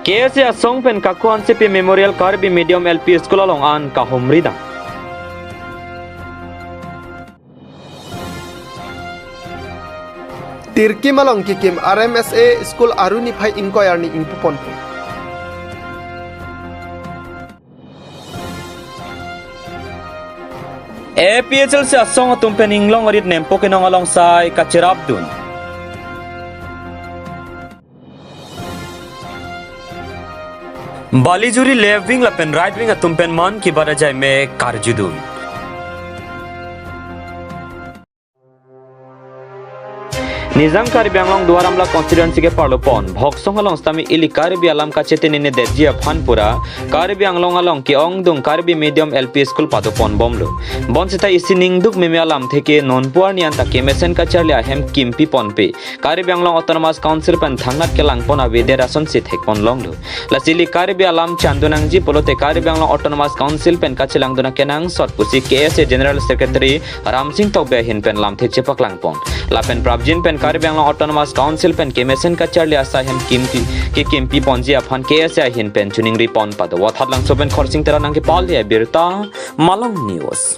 KSA Asong pen kakuan CP Memorial Karbi Medium LP School along an kahomrida. Tirki malong kikim RMSA School Aruni Pai Inkoyar ni Impupon. APHL se Asong tumpen inglong arit nempo kinong alongside Kachirabdun. Balijuri left wing lapen right wing atumpen man ki barajai me Karjudun. Nizam Karbi Anglong Duaramla constituency ke Parlopon, Bhoksong along Stami Ili Karbi Alam Kachetin Dejia Phanpura, Karbi Anglong along Ki Ongdung Karbi Medium LP School Padopon Bomlo. Bonsita isining duk meme alam theke nonpuar niyan take mesen kacharlia hem kimpi ponpe. Karbi Anglong Autonomous Council pen thangat ke langpon avederason sit hekpon longlo. Lasili Karbi Alam Chandunangji polote Karbi Anglong Autonomous Council pen kachilang duna kenang sot pusi KSA General Secretary Ram Singh Togbe hin pen lam the chepak langpon. Lapen Prabjin pen Karbi Anglong Autonomous Council pen kemesen kacharlia sa hem kimpi ponji aphan KSA hin pen tuning ripon pado wathat lang soben khorsing tera nang ke palya birta Malang News.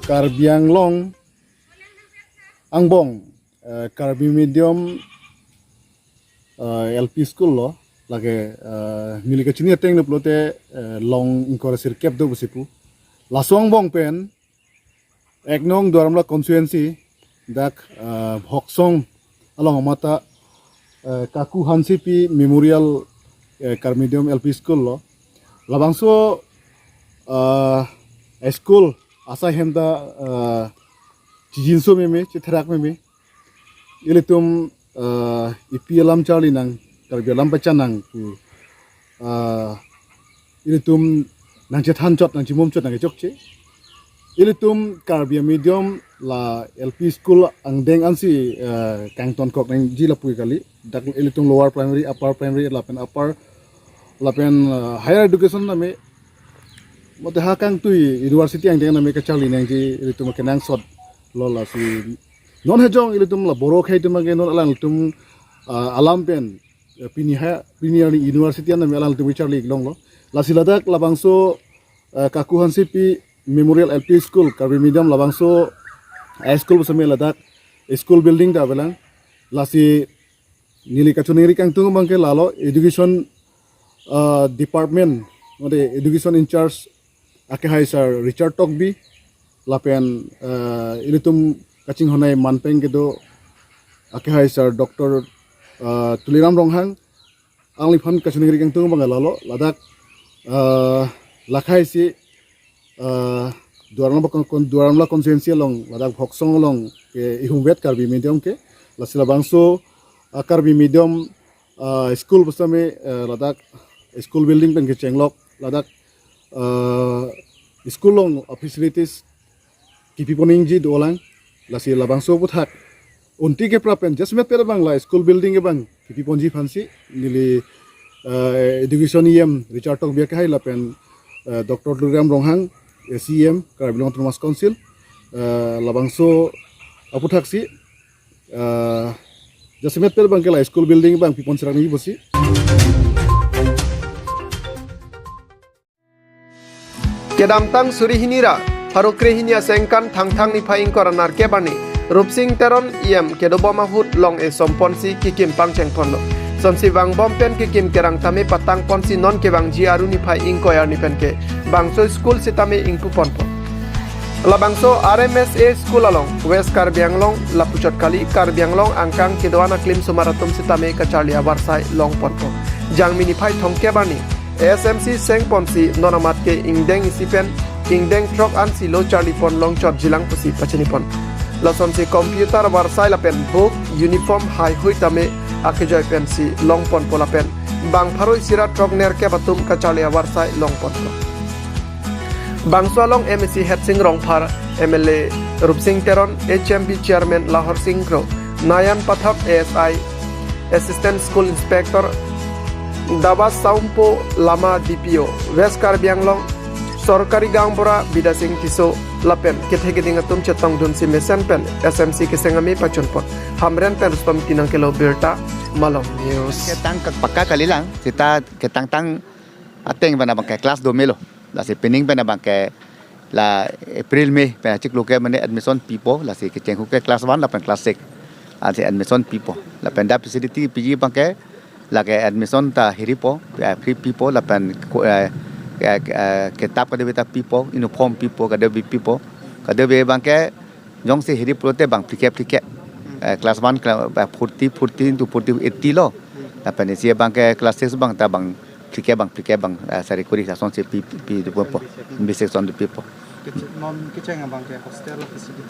Karbi Anglong Angbong Karbi Medium LP School lo lage milika chini ateng plote long inkorasir kep do busipu lasong bong pen eknong Duaramla constituency dak Bhoksong along mata Kaku Hansipi Memorial Karbi Medium LP School lo labangso school asa hemda jinso meme chithrak meme ilitum ipi alam charli nang Karbi alam bacan nang ilitum nang chethan chot nang chimum chot nang chokche ilitum Karbi Medium la LP School angdeng ansi kangton kok nang jila pui kali dak ilitum lower primary upper primary lapen higher education name mote hakang tui university angdeng name kachali nang ji ilitum kenang sot lola si non hejong ilitum la borok hai tum non alang tum alam pen pinier university name alang tum charli long lo la siladak labangso Kaku Hansipi Memorial LP School Karbi Medium labangso school bersama ladak school building dah belang lasi nili kacuniri kang tunggu bangke lalo education department mode education in charge ake hai sir Richard Togbi lapen ilitum kacing honai manpeng kedo ake hai sir Dr. Tuliram Ronghang angli fan kacuniri kang tunggu bangke lalo ladak lakai si Duaramla constituency long ladak Bhoksong long ke ihumwet Karbi Medium ke lasila bangso Karbi Medium school besame ladak school building pen ke chenglok ladak school long facilities kipi poningji dolang lasila bangso puthak unti ke prapen jasmet per bangla school building ke bang kipi ponji fansi nili education Richard Togbi ke hai lapen Dr. Tuliram Ronghang CM Karbi Autonomous Council labangso aputhaksi jasmet per bangkela school building bang pipon serang ni bosi Kedam tang suri hinira harukre hinia sengkan thang ni phaing koranar ke bani Rupsing Teron kedobo mahut long somponsi kikim pangcheng pondo somsi bang bompen kikim kerang tame patang ponsi non ke bang jiaru ni phai inkoyar ni penke bangso school sitame ingpu ponpo labangso RMSA school along West Karbi Anglong lapuchot kali Karbi Anglong angkang kedwana klim sumaratum sitame kacharlia warsai long ponpo jangmini phai thongke bani SMC seng ponsi nonamat ke ingdeng isipen ingdeng trok an silo charli pon long chot jilang pusi pachini pon lasomsi computer warsai lapen book uniform hai hui tame akejoy pensi long pon polapen bang pharoi sira trok ner ke batum kachalia warsai long pon bang swalong MSc Het Singh Rongphar MLA Rupsing Teron HMB Chairman Lahor Singh Gro Nayan Pathak ASI Assistant School Inspector Dabas Saumpo Lama DPO West Karbi Anglong Sorkari Gangbora Bida Singh Tiso lapen kethe geding atum chetong dun si mesen pen SMC kesengami pachun pot hamren pen stom tinang kilo birta Malong News. Ketang paka kali lang kita ketang tang ateng bana bangke kelas 2 melo la si pening bana bangke la April Mei bana cik luke mane admission pipo la si keceng huke kelas 1 la pen kelas 6 ase admission pipo la pen da facility pigi bangke la ke admission ta hiripo free pipo la pen ketap ka debita pipo uniform pipo ka debi pipo ka debe bangke jong si hiripo te bang plike kelas 1 40 to 80 lo apa ni sia bangke kelas 6 bang ta bang plike bang sari kuri sa son se pi de popo bi section de pipo non keceng abang ke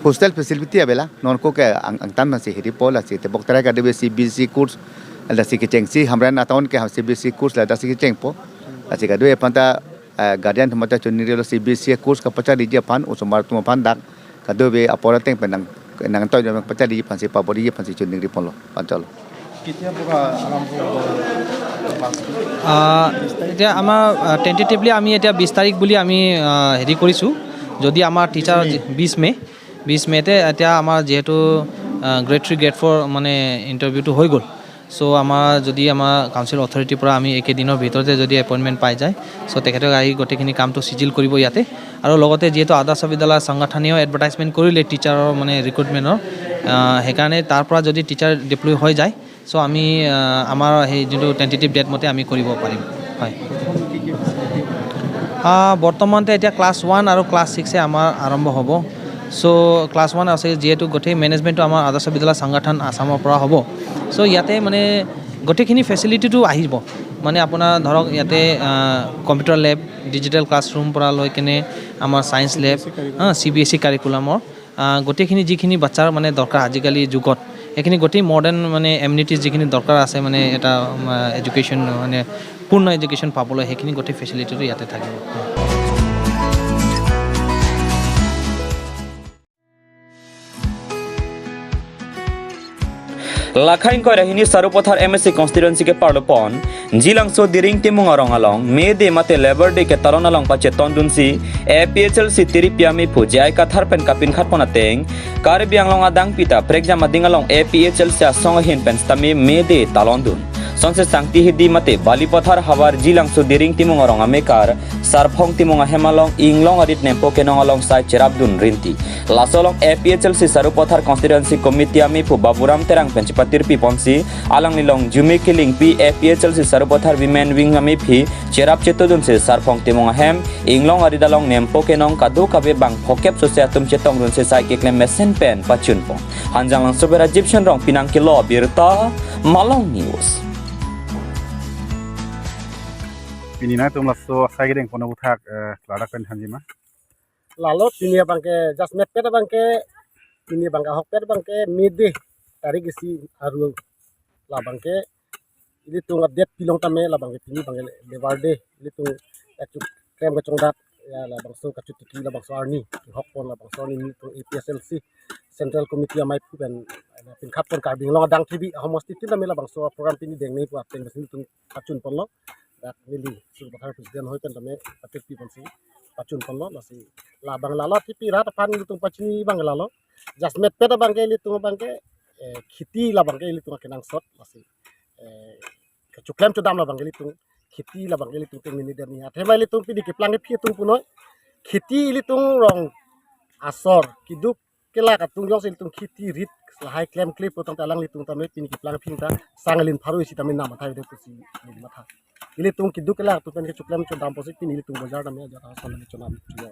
hostel facility abela non ko ke ang tan ma se hiri pola se te boktara ka de CBC course ala si keceng si hamran ataun ke CBC course la da si keceng po asi ka do e panta guardian thmata chunni lo CBC course ka pacha di pan usumar tu pan dak ka do be apora teng penang nang toy jam pacha di pan si pabori pan si chunni ri polo pancalo ketia buka alampu এতিয়া আমাৰ টেণ্টেটিভলি আমি এতিয়া 20 তাৰিখ বুলি আমি হেৰি কৰিছোঁ যদি আমাৰ টিচাৰ 20 মেতে এতিয়া আমাৰ যিহেতু গ্ৰেড 3 গ্ৰেড 4 মানে ইণ্টাৰভিউটো হৈ গ'ল চ' আমাৰ যদি আমাৰ কাউন্সিল অথৰিটিৰ পৰা আমি একেদিনৰ ভিতৰতে যদি এপইণ্টমেণ্ট পাই যায় চ' তেখেতক আহি গোটেইখিনি কামটো চিজিল কৰিব ইয়াতে আৰু লগতে যিহেতু আদৰ্শ বিদ্যালয় সংগঠনেও এডভাৰটাইজমেণ্ট কৰিলে টিচাৰৰ মানে ৰিক্ৰুটমেণ্টৰ সেইকাৰণে তাৰ পৰা যদি টিচাৰ ডিপ্লয় হৈ যায় চ' আমি আমাৰ সেই যোনটো টেণ্টেটিভ ডেট মতে আমি কৰিব পাৰিম হয় বৰ্তমানতে এতিয়া ক্লাছ 1 আৰু ক্লাছ 6 আমাৰ আৰম্ভ হ'ব চ' ক্লাছ 1 আছে যিহেতু গোটেই মেনেজমেণ্টটো আমাৰ আদৰ্শ বিদ্যালয় সংগঠন আসামৰ পৰা হ'ব চ' ইয়াতে মানে গোটেইখিনি ফেচিলিটিটো আহিব মানে আপোনাৰ ধৰক ইয়াতে কম্পিউটাৰ লেব ডিজিটেল ক্লাছৰুম পৰা লৈ কেনে আমাৰ ছায়েন্স লেব CBSE কাৰিকুলামৰ গোটেইখিনি যিখিনি বাচ্চাৰ মানে দৰকাৰ আজিকালি যুগত এইখিনি গোটেই মডাৰ্ণ মানে এমিনিটিজ যিখিনি দৰকাৰ আছে মানে এটা এডুকেশ্যন মানে পূৰ্ণ এডুকেশ্যন পাবলৈ সেইখিনি গোটেই ফেচিলিটিটো ইয়াতে থাকিব Lakhain ko rahini sarupothar MSC constituency ke parlopon jilangso diring timung arong along me de mate labor day ke taron along pache tondunsi APHL si tiripiami pujai kathar pen kapin khat ponateng karbiang long adang pita prekjam ading along APHL sa song hin pen stami me de talondun sonse sangti hidi mate balipothar hawar jilangso diring timung arong amekar sarphong timung hemalong inglong arit nempo kenong along sai cherabdun rinti lasolong APHL si sarupothar constituency committee ami pu baburam terang penchipatir pi ponsi alang nilong jumi killing pi APHL si sarupothar women wing ami phi cherab chetodun si sarphong timung hem inglong aridalong nempo kenong kadu kabe bang phokep sosiatum chetong run se sai keklem mesen pen pachun pong hanjang lang sobera gypsum rong pinang kilo birta Malong News pinina tum lasso sai gedeng kono buthak lada pen hanjima lalu pinia bangke just met peta bangke pinia bangka hok peta bangke mide tarik isi haru la bangke ini tung update pilong tame la bangke pini bangke lewarde ini tung acuk krem kacongdak ya la bangso kacut tiki la bangso arni hok pon la bangso ni tung APSLC Central Committee amai pen pin khap pon karbing long adang tv homosti tin la bangso program pini deng nei pu aten basin tung kacun pon lo dak nili su bathar presiden hoi pen tame atek pi pon si pacun polo nasi labang lalo tipi rat pan litung pacini bang lalo jasmet peta bangke litung bangke khiti la bangke litung kenang sot nasi kecuklem cudam la bangke litung khiti la bangke litung tengini dan ni athe mai litung pidi keplang phi tung punoi khiti litung rong asor kiduk kela katung jong litung khiti rit lahai klem klip potong talang litung tamai pini keplang phinta sangalin pharu isi tamin nama thai de pusi ni matha ili tung kiduk kela tu pen ke cuklam cudam posit pini litung bazar damya jata sonan chunam chuya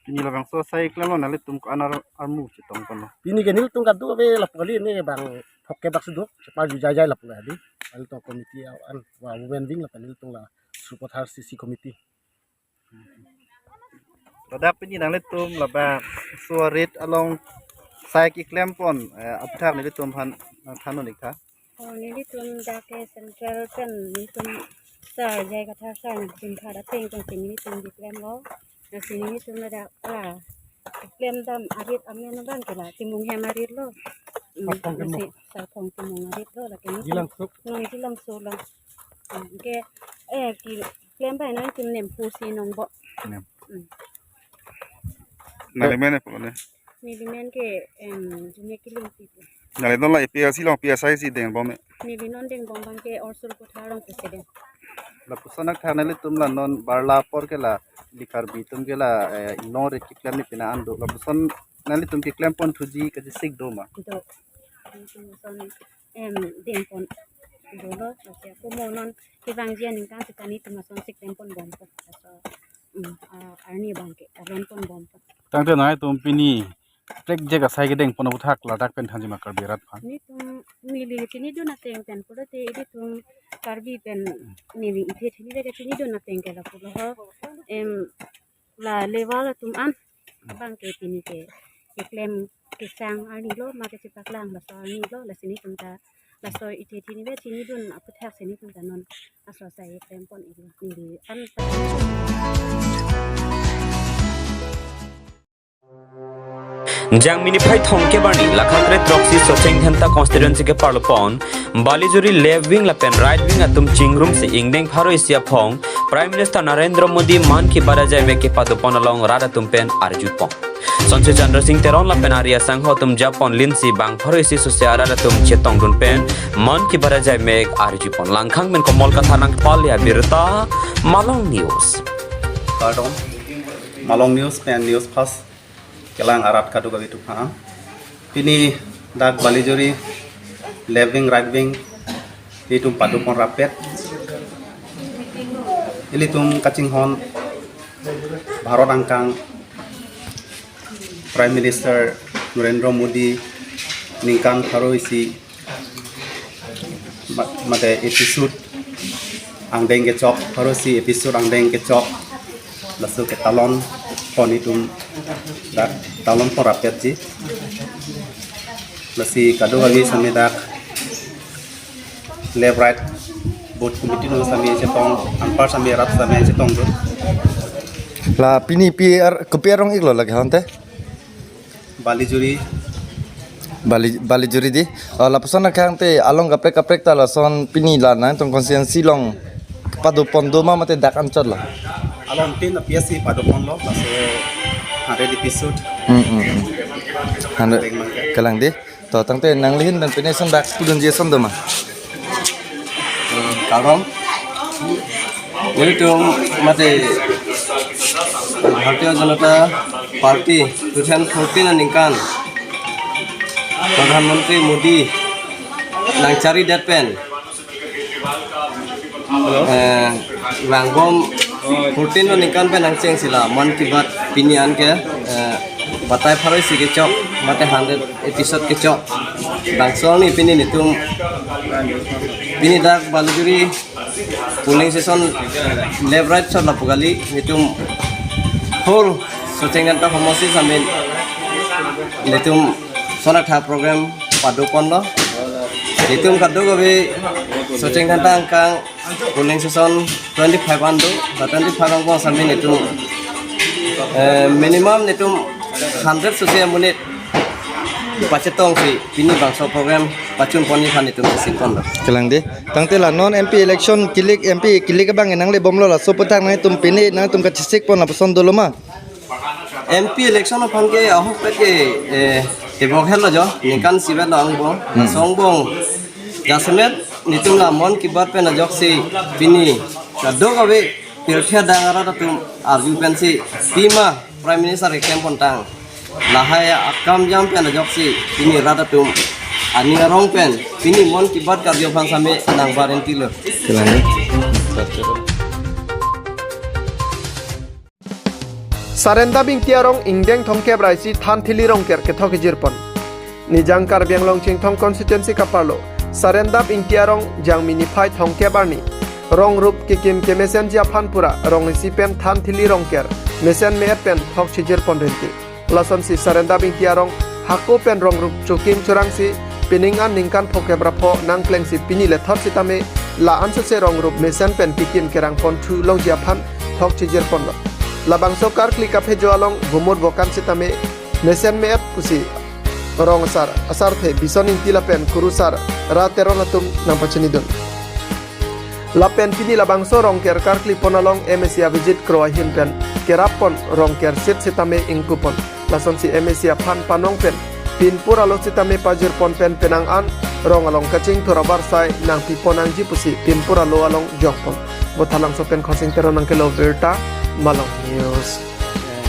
pini labang so sai klamo nali tum anar armu chitong kono pini genil tung kadu be lapali ne bang hokke baksudo separ jujai lapula di al to committee an wa women wing lapali tung la supothar CC committee lada pini nang le tum laba so red along sai ki klem pon apthak ne tum han thanon ikha ini tum dake central pen ini tum sai jai kata sai tum thada teng tong sini tum di klem lo na sini tum ada klem dam arit amen dan kala timung hem arit lo nasi sarpong timung arit lo la kini jilang suk nong jilang so lang ke ki klem bai no tim nem pu si nong bo Nale mene po ne. Milimen ke dunia kiling tipu. Nale don la PSC long PSI si deng bom. Milinon deng bombang ke orsul kotharong presiden. La pusanak thana le tum la non barla por ke la likar bi tum ke la ignore ki klem ni pina ando la pusan nali tum ki klem pon thuji ka ji sik do ma. Do son deng pon dolo masih aku mau non kibang jian ning kan sekani tumason sik deng pon bom ko so arni bangke aron pon bom ko Tangte nai tum pini trek jaga sai gedeng pon uthak ladak pen thanji makar berat phan. ni tum mili tini do na teng pen pura te ini tum karbi pen mili ite tini de tini do na teng ke la pura ho la lewa tum an bang ke tini ke klem ke sang arni lo ma ke sipak lang la so arni lo la sini tum ta la so ite tini be tini dun apu thak sini tum ta non aso sai klem pon ini mili an Jang mini phai thong ke bani lakhatre troxy socheng henta constituency ke parlopon balijuri left wing la pen right wing atum chingrum se ingdeng pharo isia phong Prime Minister Narendra Modi man ki barajai me ke padopon along rada tumpen arjut pon Sanjay Chandra Singh Teron la pen aria sangho tum Japon linsi bang pharo isi sosiara rada tum chetong dun pen man ki barajai me arjut pon langkhang men komol katha nang palya birta Malong News Pardon. Malong News pen news first kelang arat kadu gabi tu ha. Pini dak balijuri left wing right wing itu padu pon rapet. Ili tum kacing hon Bharat angkang Prime Minister Narendra Modi ningkang tharo isi mate episode angdeng ke chok tharo si episode angdeng ke chok lasu ke talon pon itum dak talon pon rapet ji lasi kado lagi samedak left right both committee no sami chetong anpar sami rat sami chetong do La pini PR kepiarong iglo lagi hante. balijuri Balijuri di. La pesona kang te along kaprek ta la son pini la na tong konsistensi long padu pondoma mate dak ancot la. alon tin PSC padu pon lo lasu ada episode Hande kalang di. To tangte nanglihin dan penesan dak student jeson doma. Kalom jadi tuh mati Bharatiya Janata Party 2014 ningkan Pradhan Mantri Modi nang cari deadpan rangbom 14 ningkan pen nang ceng sila man ki bat pinian ke batai pharai si ke chok mate 100 episode ke chok langsung ni pini nitum pini dak balijuri polling session left right shot la pugali nitum whole socengan ta homosi samin nitum sona tha program padopon lo nitum kadu gabe socengan ta angkang polling session 25 ando 25 angko samin nitum minimum nitum 100 sosial menit pacetong si pini bangsa program pacun poni kan itu sikon lo Kelang di. Tangte la non MP election kilik MP kilik bang enang le bomlo la so petang nai tum pini nai tum kachisik pon la peson dolo ma. MP election apang ke ahok ke tebok helo jo nikan sibet la angbong songbong jasmet nitum la mon kibat pe na jok si pini kado gabe pirthia dangara tum arju pensi pima prime minister ekem pontang lahaya akam jam pe na jok si pini rada tum ani arong pen pini mon kibat karyo phang same nang barenti lo Kelang di. Sarenda bing tiarong ingdeng thongke braisi than thili rong ker ke thoki jirpon nijang kar bianglong chingthong constituency kaparlo sarenda bing tiarong jang mini phai thongke barni rong rup kikim kemesen jia phanpura rong sipen than thili rong ker mesen me pen thok chijirpon renti lason si sarenda bing tiarong hako pen rong rup chukim churang si piningan ningkan phoke brapho nang kleng si pini le thot sitame la anse se rong rup mesen pen kikim kerang pon thu long jia phan thok chijirpon lo labang sokar klik aphe joalong gumur bokan sitame mesen me ap kusi rong sar asar the bisoning tilapen kurusar ra teronatum nampachinidun lapen pini labang so rong ker kar klik ponalong MSC visit kroa hinpen kerapon rong ker sit sitame ingkupon lason si MSC phan panong pen pin pura lo sitame pajir pon pen penang an rong along kacing thurabar sai nang pi ponang ji pusi pin pura lo along jokpon bothalang so pen khosing teron nang kelo verta Malong News.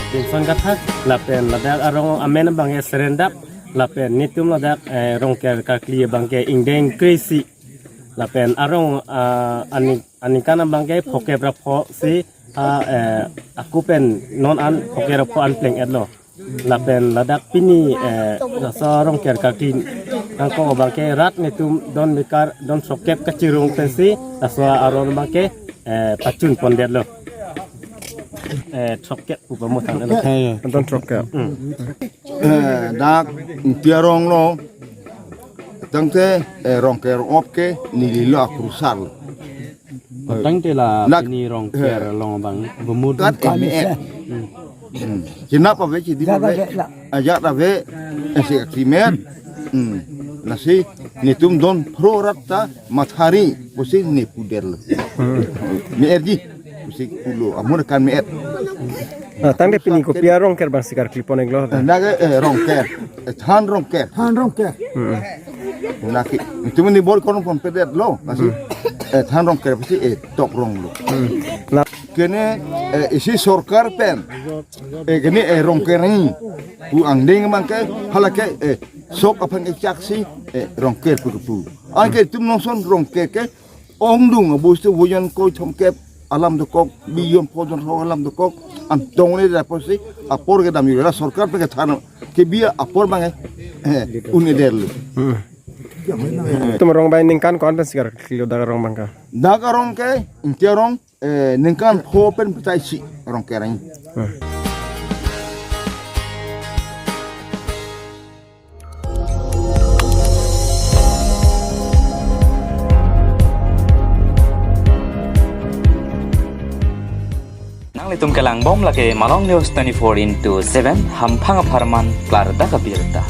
Binson kathak lapen ladak arong amen bangke serendap lapen nitum ladak rongker kakli bangke ingdeng krisi lapen arong anikana bangke phoke brapho si aku pen non an phoke brapho an pleng edlo lapen ladak pini so rongker kakli angko bangke rat nitum don mikar don sokep kacirung pensi aswa arong bangke pacun pondedlo troket upamutan Anton Troka. dak tiarong lo tangte rongker opke nililo akrusal Tang te la Nak- ini rong ker long bang bemud kat me kenapa ve di ve ajak da ve esi krimet nasi nitum don prorata mathari pusi ni pudel me erji pusi pulo amur kan me er tangde pini ko piarong ker bang sikar klipon englo Naga rongker, than rongker. Naki, itu ni bol kono pon pedet lo, nasi than rongker pasti tok rong lo. Kene isi sorkar pen, kene rongker ni, u angdeng mangke, halake sok apa yang caksi rongker putu. Angke tum nongson rongker ke, ongdung abus tu wujan koi thomkep alam dokok biyon podon alam dokok am dongone da posi apor ke dam yura sarkar pe thana ke biya apor bangai unedel tum rong bay ningkan kon pen sikar kilo daga rong bangka dagarong ke intiarong ningkan hopen petai si rong kerang Litum kelang bom lake Malong News 24/7 hampang aparman klar da kabirta.